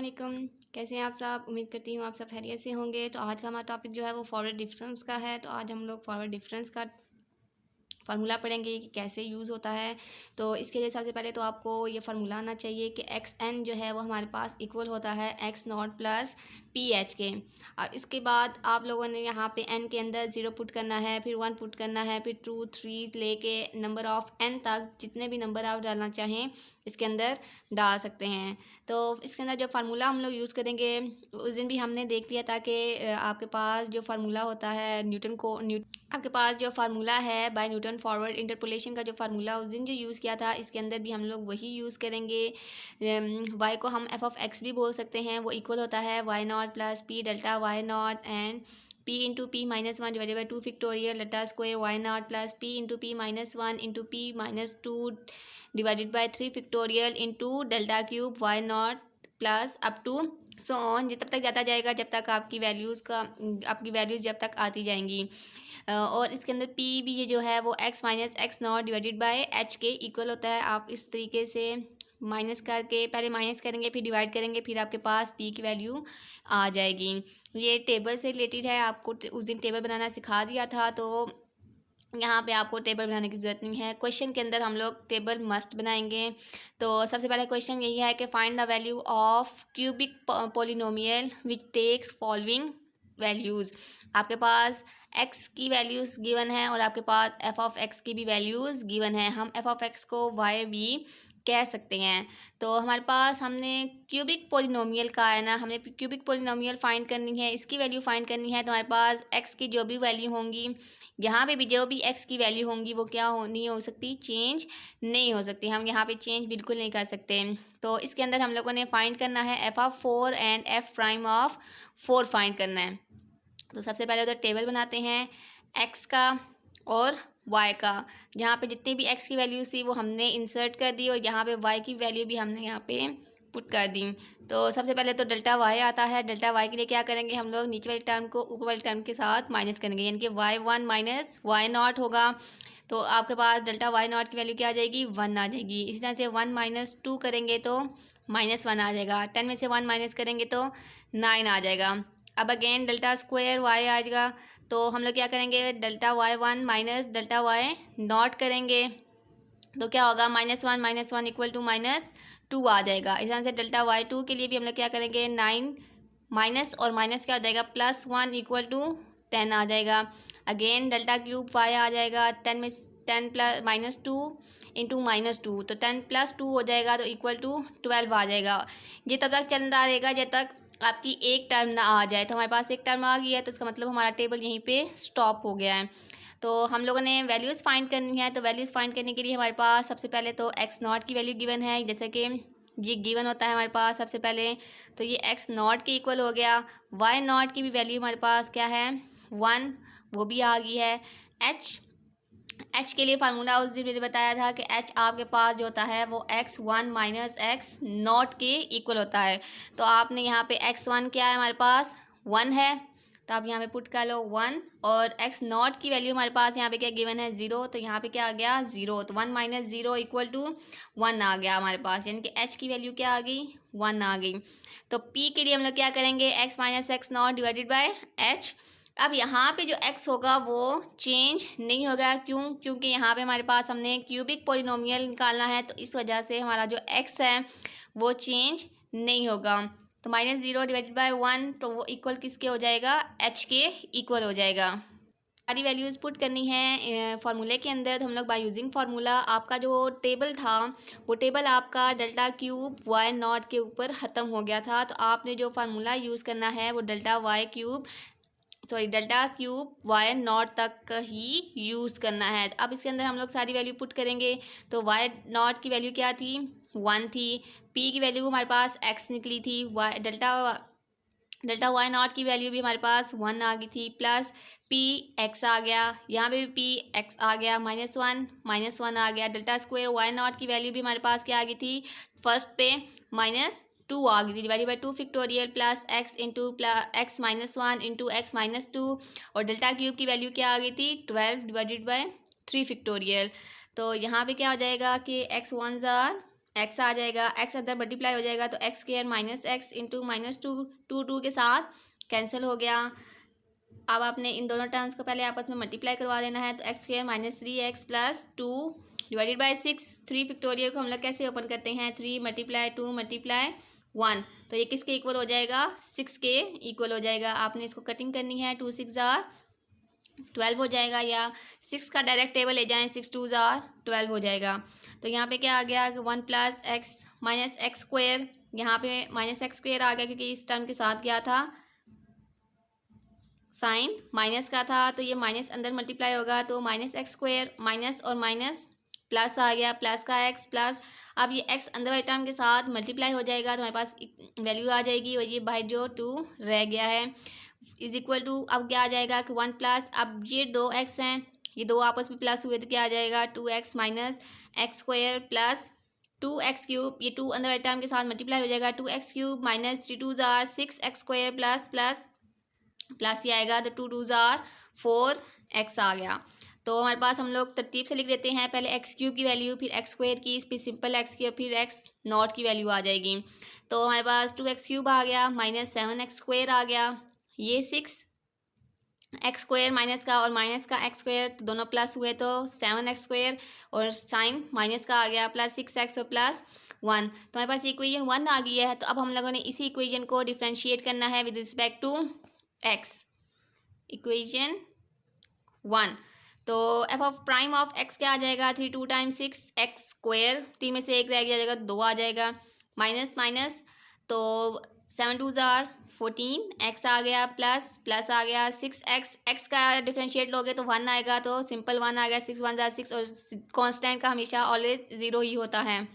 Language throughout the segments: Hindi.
वालेकुम। कैसे हैं आप सब? उम्मीद करती हूँ आप सब खैरियत से होंगे। तो आज का हमारा टॉपिक जो है वो फॉरवर्ड डिफरेंस का है। तो आज हम लोग फॉरवर्ड डिफरेंस का फार्मूला पढ़ेंगे कि कैसे यूज़ होता है। तो इसके लिए सबसे पहले तो आपको ये फार्मूला आना चाहिए कि एक्स एन जो है वो हमारे पास इक्वल होता है x not plus P H के। और इसके बाद आप लोगों ने यहाँ पे एन के अंदर ज़ीरो पुट करना है, फिर वन पुट करना है, फिर टू थ्री लेके नंबर ऑफ़ एन तक जितने भी नंबर आप डालना चाहें इसके अंदर डाल सकते हैं। तो इसके अंदर जो फार्मूला हम लोग यूज़ करेंगे उस दिन भी हमने देख लिया था कि आपके पास जो फार्मूला होता है आपके पास जो फार्मूला है बाय न्यूटन फॉरवर्ड इंटरपोलेशन का जो फार्मूला उस दिन जो यूज़ किया था, इसके अंदर भी हम लोग वही यूज़ करेंगे। वाई को हम एफ ऑफ एक्स भी बोल सकते हैं, वो इक्वल होता है y naught plus p delta y naught and p into p minus one divided by two factorial delta square y naught plus p into p minus one into p minus two divided by three factorial into delta cube y naught plus up to so on, जब तक जाता जाएगा जब तक आपकी वैल्यूज़ जब तक आती जाएंगी। और इसके अंदर पी भी ये जो है वो x minus x not divided by H के इक्वल होता है। आप इस तरीके से माइनस करके पहले माइनस करेंगे, फिर डिवाइड करेंगे, फिर आपके पास पी की वैल्यू आ जाएगी। ये टेबल से रिलेटेड है, आपको उस दिन टेबल बनाना सिखा दिया था, तो यहाँ पे आपको टेबल बनाने की ज़रूरत नहीं है। क्वेश्चन के अंदर हम लोग टेबल मस्ट बनाएंगे। तो सबसे पहले क्वेश्चन यही है कि find the value of cubic polynomial which takes following values. आपके पास एक्स की वैल्यूज़ गिवन है और आपके पास एफ ऑफ एक्स की भी वैल्यूज़ गिवन है। हम एफ ऑफ एक्स को वाई भी कह सकते हैं। तो हमारे पास हमने क्यूबिक पोलिनोमियल का है ना, हमने क्यूबिक पोलिनोमियल फाइंड करनी है, इसकी वैल्यू फाइंड करनी है। तो हमारे पास एक्स की जो भी वैल्यू होंगी, यहाँ पे भी जो भी एक्स की वैल्यू होंगी वो क्या नहीं हो सकती, चेंज नहीं हो सकती। हम यहाँ पे चेंज बिल्कुल नहीं कर सकते। तो इसके अंदर हम लोगों ने फाइंड करना है F of four and F prime of four find करना है। तो सबसे पहले तो टेबल बनाते हैं एक्स का और वाई का। जहाँ पे जितनी भी एक्स की वैल्यू थी वो हमने इंसर्ट कर दी और यहाँ पे वाई की वैल्यू भी हमने यहाँ पे पुट कर दी। तो सबसे पहले तो डेल्टा वाई आता है। डेल्टा वाई के लिए क्या करेंगे, हम लोग नीचे वाली टर्म को ऊपर वाली टर्म के साथ माइनस करेंगे, यानी कि y one minus y naught होगा। तो आपके पास डेल्टा वाई नॉट की वैल्यू क्या आ जाएगी, वन आ जाएगी। इसी तरह से वन माइनस टू करेंगे तो माइनस वन आ जाएगा। 10 में से वन माइनस करेंगे तो 9 आ जाएगा। अब अगेन डेल्टा स्क्वायर वाई आ जाएगा। तो हम लोग क्या करेंगे, delta y one minus delta y not करेंगे तो क्या होगा, minus one equal to minus two आ जाएगा। इस तरह से डेल्टा वाई टू के लिए भी हम लोग क्या करेंगे, 9 माइनस और माइनस क्या हो जाएगा, प्लस वन इक्वल टू 10 आ जाएगा। अगेन डेल्टा क्यूब वाई आ जाएगा, 10 में 10 plus minus two into minus two, तो 10 प्लस टू हो जाएगा तो इक्वल टू 12 आ जाएगा। ये तब तक चलता रहेगा जब तक आपकी एक टर्म ना आ जाए। तो हमारे पास एक टर्म आ गई है तो इसका मतलब हमारा टेबल यहीं पे स्टॉप हो गया है। तो हम लोगों ने वैल्यूज़ फाइंड करनी है। तो वैल्यूज़ फाइंड करने के लिए हमारे पास सबसे पहले तो एक्स नॉट की वैल्यू गिवन है, जैसे कि ये गिवन होता है हमारे पास सबसे पहले। तो ये एक्स नॉट के इक्वल हो गया। वाई नॉट की भी वैल्यू हमारे पास क्या है, वन, वो भी आ गई है। एच के लिए फार्मूला उस दिन मैंने बताया था कि एच आपके पास जो होता है वो x one minus x not के इक्वल होता है। तो आपने यहाँ पे एक्स वन क्या है, हमारे पास वन है, तो आप यहाँ पे पुट कर लो वन। और एक्स नॉट की वैल्यू हमारे पास यहाँ पे क्या गिवन है, ज़ीरो, तो यहाँ पे क्या आ गया, ज़ीरो। तो one minus zero equal to one आ गया हमारे पास, यानी कि एच की वैल्यू क्या आ गई, वन आ गई। तो पी के लिए हम लोग क्या करेंगे, x minus x not divided by H. अब यहाँ पे जो x होगा वो चेंज नहीं होगा, क्योंकि यहाँ पे हमारे पास हमने क्यूबिक पोलिनोमियल निकालना है, तो इस वजह से हमारा जो x है वो चेंज नहीं होगा। तो minus zero divided by one, तो वो इक्वल किसके हो जाएगा, h के इक्वल हो जाएगा। सारी वैल्यूज़ पुट करनी है फार्मूले के अंदर। तो हम लोग बाय यूजिंग फार्मूला, आपका जो टेबल था वो टेबल आपका डेल्टा क्यूब वाई नॉट के ऊपर ख़त्म हो गया था। तो आपने जो फार्मूला यूज़ करना है वो डेल्टा क्यूब वाई नॉट तक ही यूज़ करना है। अब इसके अंदर हम लोग सारी वैल्यू पुट करेंगे। तो वाई नॉट की वैल्यू क्या थी, वन थी। पी की वैल्यू हमारे पास एक्स निकली थी। डेल्टा वाई नॉट की वैल्यू भी हमारे पास वन आ गई थी, प्लस पी एक्स आ गया, यहाँ पे भी पी एक्स आ गया, माइनस वन आ गया। डेल्टा स्क्वायर वाई नॉट की वैल्यू भी हमारे पास क्या आ गई थी, फर्स्ट पे माइनस टू आ गई थी, divided by two factorial plus x into x minus one into x minus two. और डेल्टा क्यूब की वैल्यू क्या आ गई थी, 12 डिवाइडेड बाई थ्री फिक्टोरियल। तो यहाँ पे क्या हो जाएगा कि एक्स वन ज़ार एक्स आ जाएगा, एक्स अंदर मल्टीप्लाई हो जाएगा तो x square minus x into -2, 2 के साथ कैंसिल हो गया। अब आपने इन दोनों टर्म्स को पहले आपस में मल्टीप्लाई करवा देना है, तो x square -3x plus 2 divided by 6। 3 factorial को हम लोग कैसे ओपन करते हैं, 3 × 2 × 1, तो ये किसके इक्वल हो जाएगा, 6 के इक्वल हो जाएगा। आपने इसको कटिंग करनी है, 2 6 जार 12 हो जाएगा, या 6 का डायरेक्ट टेबल ले जाएं, 6 2 जार 12 हो जाएगा। तो यहाँ पे क्या आ गया कि 1 + x माइनस एक्स स्क्वायर, यहाँ पे -x² आ गया क्योंकि इस टर्म के साथ क्या था, साइन माइनस का था, तो ये माइनस अंदर मल्टीप्लाई होगा तो -x² माइनस और माइनस प्लस आ गया, प्लस का x प्लस, अब ये x अंदर वाले टर्म के साथ मल्टीप्लाई हो जाएगा तो हमारे पास वैल्यू आ जाएगी, और ये बाई जो 2 रह गया है इज इक्वल टू, अब क्या आ जाएगा कि 1 प्लस, अब ये 2x हैं, ये दो आपस में प्लस हुए तो क्या आ जाएगा 2x minus x square plus 2x³ ये 2 अंदर वाले टर्म के साथ मल्टीप्लाई हो जाएगा, 2x³ माइनस 3 2 जार 6x² प्लस प्लस प्लस ही आएगा तो 2 2 जार 4x आ गया। तो हमारे पास हम लोग तरतीब से लिख देते हैं, पहले x³ की वैल्यू, फिर x² की, फिर सिंपल x की, और फिर x0 की वैल्यू आ जाएगी। तो हमारे पास 2x³ आ गया माइनस 7x² आ गया, ये 6x² माइनस का और माइनस का x² तो दोनों प्लस हुए तो 7x² और साइन माइनस का आ गया प्लस 6x और प्लस 1, तो हमारे पास इक्वेशन 1 आ गई है। तो अब हम लोगों ने इसी इक्वेशन को डिफ्रेंशिएट करना है with respect to x, equation 1। तो f of prime of x क्या आ जाएगा, 3 2 टाइम्स 6x², 3 में से एक रह जाएगा तो 2 आ जाएगा, माइनस माइनस तो 7 2 जार 14x आ गया, प्लस प्लस आ गया 6x, x का डिफ्रेंशिएट लोगे तो 1 आएगा, तो सिंपल 1 आ गया, 6 1 जार 6, और कांस्टेंट का हमेशा ऑलवेज 0 ही होता है।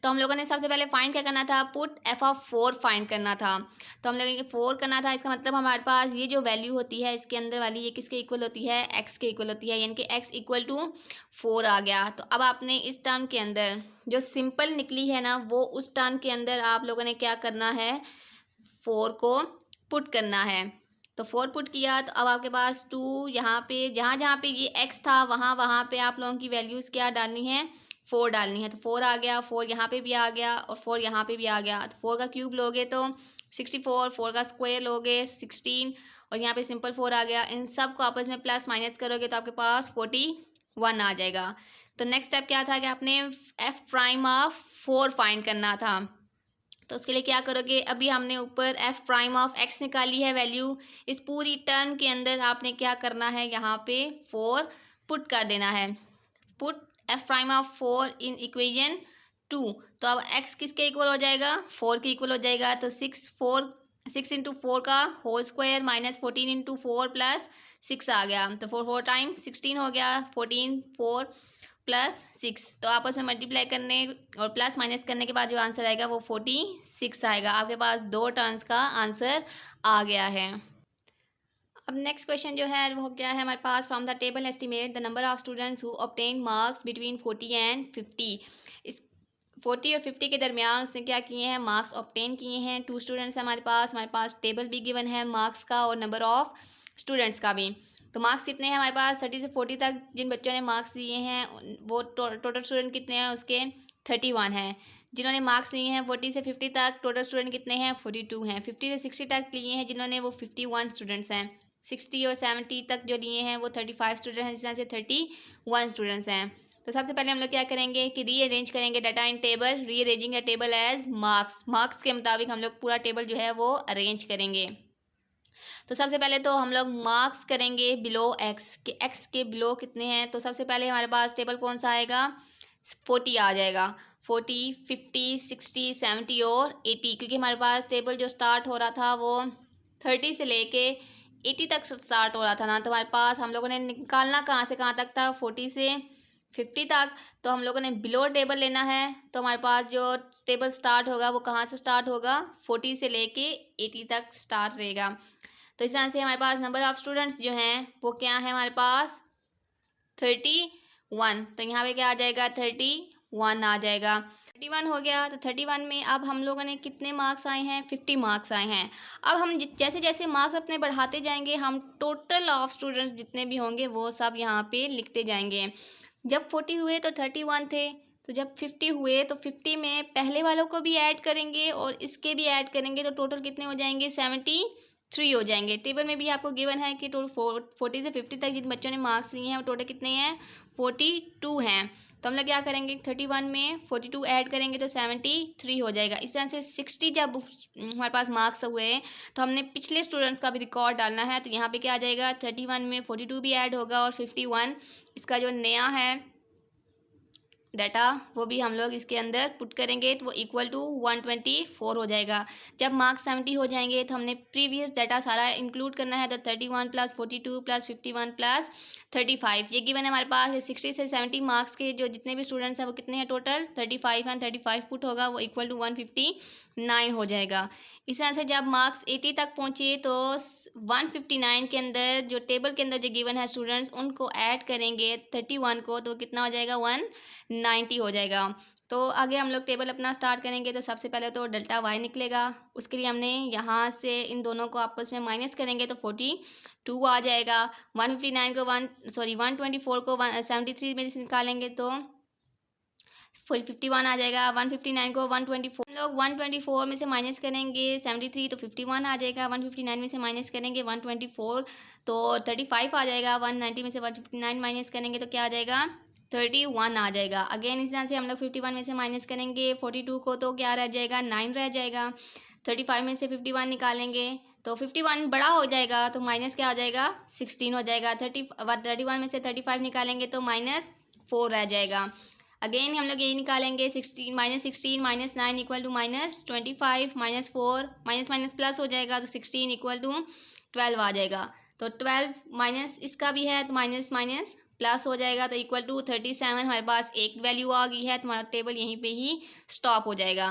तो हम लोगों ने सबसे पहले फाइंड क्या करना था, पुट एफ ऑफ 4 फाइंड करना था। तो हम लोगों ने 4 करना था, इसका मतलब हमारे पास ये जो वैल्यू होती है इसके अंदर वाली, ये किसके इक्वल होती है, x के इक्वल होती है, यानी कि x इक्वल टू 4 आ गया। तो अब आपने इस टर्म के अंदर जो सिंपल निकली है ना, वो उस टर्म के अंदर आप लोगों ने क्या करना है, 4 को पुट करना है। तो 4 पुट किया तो अब आपके पास 2, यहाँ पे जहाँ जहाँ पे ये x था वहाँ वहाँ पे आप लोगों की वैल्यूज़ क्या डालनी है, 4 डालनी है। तो 4 आ गया, 4 यहाँ पे भी आ गया और 4 यहाँ पे भी आ गया। तो 4 का क्यूब लोगे तो 64, 4 का स्क्वायर लोगे 16, और यहाँ पे सिंपल 4 आ गया। इन सब को आपस में प्लस माइनस करोगे तो आपके पास 41 आ जाएगा। तो नेक्स्ट स्टेप क्या था कि आपने एफ प्राइम ऑफ 4 फाइंड करना था। तो उसके लिए क्या करोगे, अभी हमने ऊपर एफ प्राइम ऑफ x निकाली है वैल्यू, इस पूरी टर्म के अंदर आपने क्या करना है, यहाँ पे 4 पुट कर देना है, put F prime of 4 in equation 2। तो अब x किसके इक्वल हो जाएगा, 4 के इक्वल हो जाएगा। तो 6 इंटू 4 का whole square minus 14 into 4 plus 6 आ गया, तो 4 4 टाइम 16 हो गया, 14 4 प्लस 6, तो आपस में मल्टीप्लाई करने और प्लस माइनस करने के बाद जो आंसर आएगा वो 46 आएगा। आपके पास 2 टर्म्स का आंसर आ गया है। अब नेक्स्ट क्वेश्चन जो है वो क्या है हमारे पास, from the table estimate the number of students who obtain marks between 40 and 50। इस 40 और 50 के दरमियान उसने क्या किए हैं, मार्क्स ऑब्टेन किए हैं। 2 स्टूडेंट्स हमारे पास टेबल भी गिवन है मार्क्स का और नंबर ऑफ स्टूडेंट्स का भी। तो मार्क्स कितने हैं हमारे पास, 30 से 40 तक जिन बच्चों ने मार्क्स लिए हैं वो टोटल स्टूडेंट कितने हैं उसके 31 हैं। जिन्होंने मार्क्स लिए हैं 40 से 50 तक टोटल स्टूडेंट कितने हैं, 42 हैं। 50 से 60 तक लिए हैं जिन्होंने वो 51 स्टूडेंट्स हैं। 60 और 70 तक जो लिए हैं वो 35 स्टूडेंट हैं, जिस तरह से 31 स्टूडेंट्स हैं। तो सबसे पहले हम लोग क्या करेंगे कि रीअरेंज करेंगे data in table, rearranging the table as marks, marks के मुताबिक हम लोग पूरा टेबल जो है वो अरेंज करेंगे। तो सबसे पहले तो हम लोग मार्क्स करेंगे बिलो एक्स, कि एक्स के बिलो कितने हैं। तो सबसे पहले हमारे पास टेबल कौन सा आएगा, 40 आ जाएगा, 40 50 60 70 और 80, क्योंकि हमारे पास टेबल जो स्टार्ट हो रहा था वो 30 से लेके 80 तक स्टार्ट हो रहा था ना। तो हमारे पास हम लोगों ने निकालना कहाँ से कहाँ तक था, 40 से 50 तक। तो हम लोगों ने बिलो टेबल लेना है, तो हमारे पास जो टेबल स्टार्ट होगा वो कहाँ से स्टार्ट होगा, 40 से लेके 80 तक स्टार्ट रहेगा। तो इस तरह से हमारे पास नंबर ऑफ़ स्टूडेंट्स जो हैं वो क्या है हमारे पास 31। तो यहाँ पे क्या आ जाएगा 31 आ जाएगा। 31 हो गया, तो 31 में अब हम लोगों ने कितने मार्क्स आए हैं, 50 मार्क्स आए हैं। अब हम जैसे जैसे मार्क्स अपने बढ़ाते जाएंगे हम टोटल ऑफ स्टूडेंट्स जितने भी होंगे वो सब यहाँ पे लिखते जाएंगे। जब 40 हुए तो 31 थे, तो जब 50 हुए तो 50 में पहले वालों को भी ऐड करेंगे और इसके भी ऐड करेंगे, तो टोटल कितने हो जाएंगे? 73 हो जाएंगे। टेबल में भी आपको गिवन है कि टोटल 40 से 50 तक जिन बच्चों ने मार्क्स लिए हैं वो टोटल कितने हैं? 42 हैं। तो हम लोग क्या करेंगे? 31 में 42 ऐड करेंगे तो 73 हो जाएगा। इस तरह से 60 जब हमारे पास मार्क्स हुए तो हमने पिछले स्टूडेंट्स का भी रिकॉर्ड डालना है। तो यहाँ पे क्या आ जाएगा? 31 में 42 भी ऐड होगा और 51 इसका जो नया है डाटा वो भी हम लोग इसके अंदर पुट करेंगे तो वो इक्वल टू 124 हो जाएगा। जब मार्क्स 70 हो जाएंगे तो हमने प्रीवियस डाटा सारा इंक्लूड करना है। तो 31 प्लस 42 प्लस 51 प्लस 35 ये गिवन है हमारे पास। 60 से 70 मार्क्स के जो जितने भी स्टूडेंट्स हैं वो कितने हैं टोटल? 35 एंड 35 पुट होगा वो इक्वल टू 159 हो जाएगा। इस तरह से जब मार्क्स 80 तक पहुँचे तो 159 के अंदर जो टेबल के अंदर जो गिवन है स्टूडेंट्स उनको ऐड करेंगे 31 को, तो कितना हो जाएगा? 190 हो जाएगा। तो आगे हम लोग टेबल अपना स्टार्ट करेंगे। तो सबसे पहले तो डेल्टा वाई निकलेगा। उसके लिए हमने यहाँ से इन दोनों को आपस में माइनस करेंगे तो 42 आ जाएगा। 159 को 124 को 73 में से निकालेंगे तो 51 आ जाएगा। 159 को 124 हम लोग 124 में से माइनस करेंगे 73 तो 51 आ जाएगा। 159 में से माइनस करेंगे 124 तो 35 आ जाएगा। 190 में से 159 माइनस करेंगे तो क्या आ जाएगा? 31 आ जाएगा। अगेन इस तरह से हम लोग 51 में से माइनस करेंगे 42 को तो क्या रह जाएगा? 9 रह जाएगा। 35 में से 51 निकालेंगे तो 51 बड़ा हो जाएगा तो माइनस क्या हो जाएगा? 16 हो जाएगा। 31 में से 35 निकालेंगे तो -4 रह जाएगा। अगेन हम लोग यही निकालेंगे 16 minus 9 equal to -25 -4 minus minus plus हो जाएगा तो 16 इक्वल टू 12 आ जाएगा। तो 12 माइनस इसका भी है तो माइनस माइनस प्लस हो जाएगा तो इक्वल टू 37 हमारे पास एक वैल्यू आ गई है। तुम्हारा टेबल यहीं पे ही स्टॉप हो जाएगा।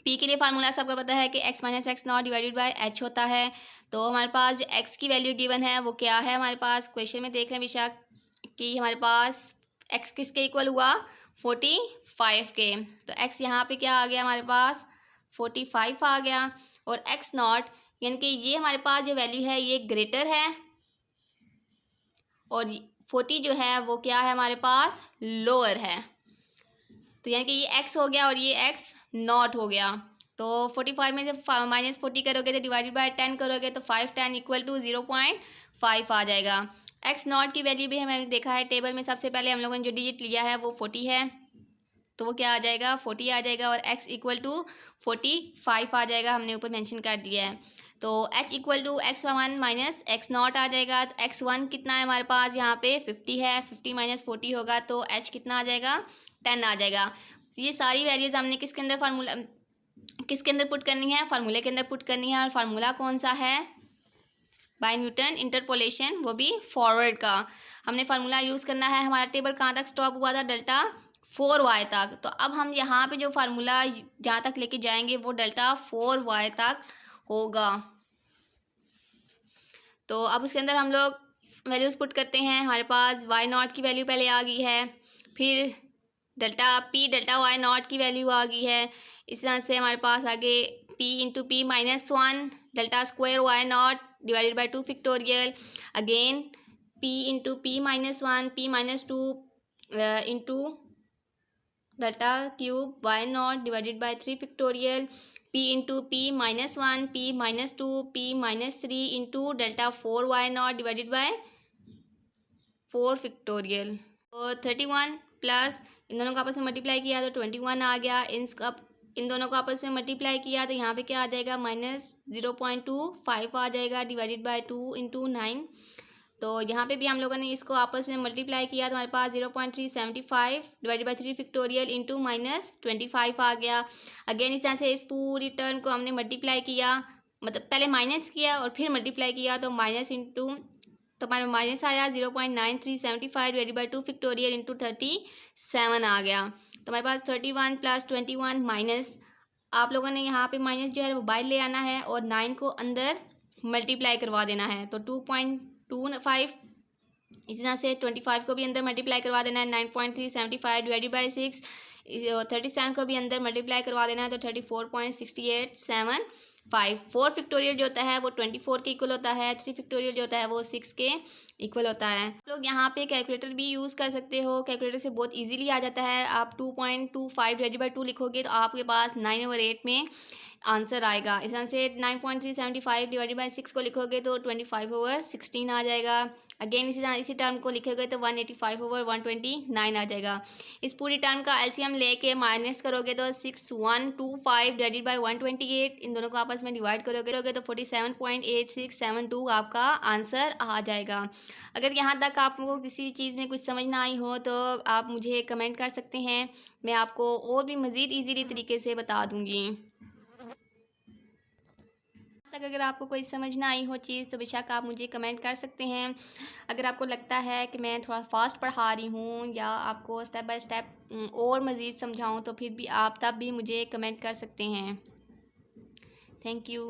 पी के लिए फार्मूला सबको पता है कि x minus x not divided by H होता है। तो हमारे पास जो x की वैल्यू गिवन है वो क्या है? हमारे पास क्वेश्चन में देख रहे हैं बेशक कि हमारे पास x किसके इक्वल हुआ? 45 के। तो x यहाँ पे क्या आ गया हमारे पास? 45 आ गया। और x नॉट यानी कि ये हमारे पास जो वैल्यू है ये ग्रेटर है और 40 जो है वो क्या है हमारे पास? लोअर है। तो यानी कि ये x हो गया और ये x नॉट हो गया। तो 45 में से -40 करोगे तो डिवाइडेड बाय 10 करोगे तो 5 10 इक्वल टू 0.5 आ जाएगा। x नॉट की वैल्यू भी हमें देखा है टेबल में। सबसे पहले हम लोगों ने जो डिजिट लिया है वो 40 है तो वो क्या आ जाएगा? 40 आ जाएगा और x इक्वल टू 45 आ जाएगा। हमने ऊपर मेंशन कर दिया है। तो h equal to x1 minus x not आ जाएगा। तो x1 कितना है हमारे पास? यहाँ पे 50 है। 50 माइनस 40 होगा तो h कितना आ जाएगा? 10 आ जाएगा। ये सारी वैल्यूज हमने किसके अंदर पुट करनी है? फार्मूले के अंदर पुट करनी है। और फार्मूला कौन सा है? बाय न्यूटन इंटरपोलेशन, वो भी फॉरवर्ड का हमने फार्मूला यूज़ करना है। हमारा टेबल कहाँ तक स्टॉप हुआ था? डेल्टा 4y तक। तो अब हम यहाँ पे जो फार्मूला जहाँ तक लेके जाएंगे वो डेल्टा 4y तक होगा। तो अब उसके अंदर हम लोग वैल्यूज़ पुट करते हैं। हमारे पास y नॉट की वैल्यू पहले आ गई है, फिर डेल्टा y नॉट की वैल्यू आ गई है। इस तरह से हमारे पास आगे p into p minus 1 delta square y not divided by 2 factorial. Again p into p minus 1 p minus 2 into delta cube y not divided by 3 factorial. p into p minus 1 p minus 2 p minus 3 into delta 4y not divided by 4 factorial. तो 31 प्लस इन दोनों को आपस में मल्टीप्लाई किया तो 21 आ गया। इन दोनों को आपस में मल्टीप्लाई किया तो यहाँ पे क्या आ जाएगा? -0.25 आ जाएगा डिवाइडेड बाय 2 इंटू 9। तो यहाँ पे भी हम लोगों ने इसको आपस में मल्टीप्लाई किया तो हमारे पास 0.375 डिवाइडेड बाई 3 फैक्टोरियल इंटू -25 आ गया। अगेन इस तरह से इस पूरी टर्म को हमने मल्टीप्लाई किया, मतलब पहले माइनस किया और फिर मल्टीप्लाई किया तो माइनस इंटू तो हमारे माइनस आया 0.9375 डिवाइडेड बाई 2 फैक्टोरियल इंटू 37 आ गया। तो हमारे पास 31 प्लस 21 माइनस आप लोगों ने यहाँ पे माइनस जो है वो बाहर ले आना है और 9 को अंदर मल्टीप्लाई करवा देना है। तो 2.25 इसी तरह से 25 को भी अंदर मल्टीप्लाई करवा देना है। 9.375 डिवाइडेड बाई 6 37 को भी अंदर मल्टीप्लाई करवा देना है तो 34.687 5। 4 फैक्टोरियल जो होता है वो 24 के इक्वल होता है। 3 फैक्टोरियल जो होता है वो 6 के इक्वल होता है। आप लोग यहाँ पे कैलकुलेटर भी यूज़ कर सकते हो। कैलकुलेटर से बहुत इजीली आ जाता है। आप 2.25 डिवाइडेड बाई 2 लिखोगे तो आपके पास 9/8 में आंसर आएगा। इस तरह से 9.375 डिवाइडेड बाई 6 को लिखोगे तो 25/16 आ जाएगा। अगेन इसी टर्म को लिखोगे तो 185/129 आ जाएगा। इस पूरी टर्म का एलसीएम लेके माइनस करोगे तो 6125 डिवाइडेड बाई 128, इन दोनों को आपस में डिवाइड करोगे तो 47.8672 आपका आंसर आ जाएगा। अगर यहाँ तक आपको किसी भी चीज़ में कुछ समझ ना आई हो तो आप मुझे कमेंट कर सकते हैं, मैं आपको और भी मज़ीद ईजीली तरीके से बता दूँगी। तक अगर आपको कोई समझ ना आई हो चीज़ तो बेशक आप मुझे कमेंट कर सकते हैं। अगर आपको लगता है कि मैं थोड़ा फास्ट पढ़ा रही हूँ या आपको स्टेप बाय स्टेप और मज़ीद समझाऊँ तो फिर भी आप तब भी मुझे कमेंट कर सकते हैं। Thank you.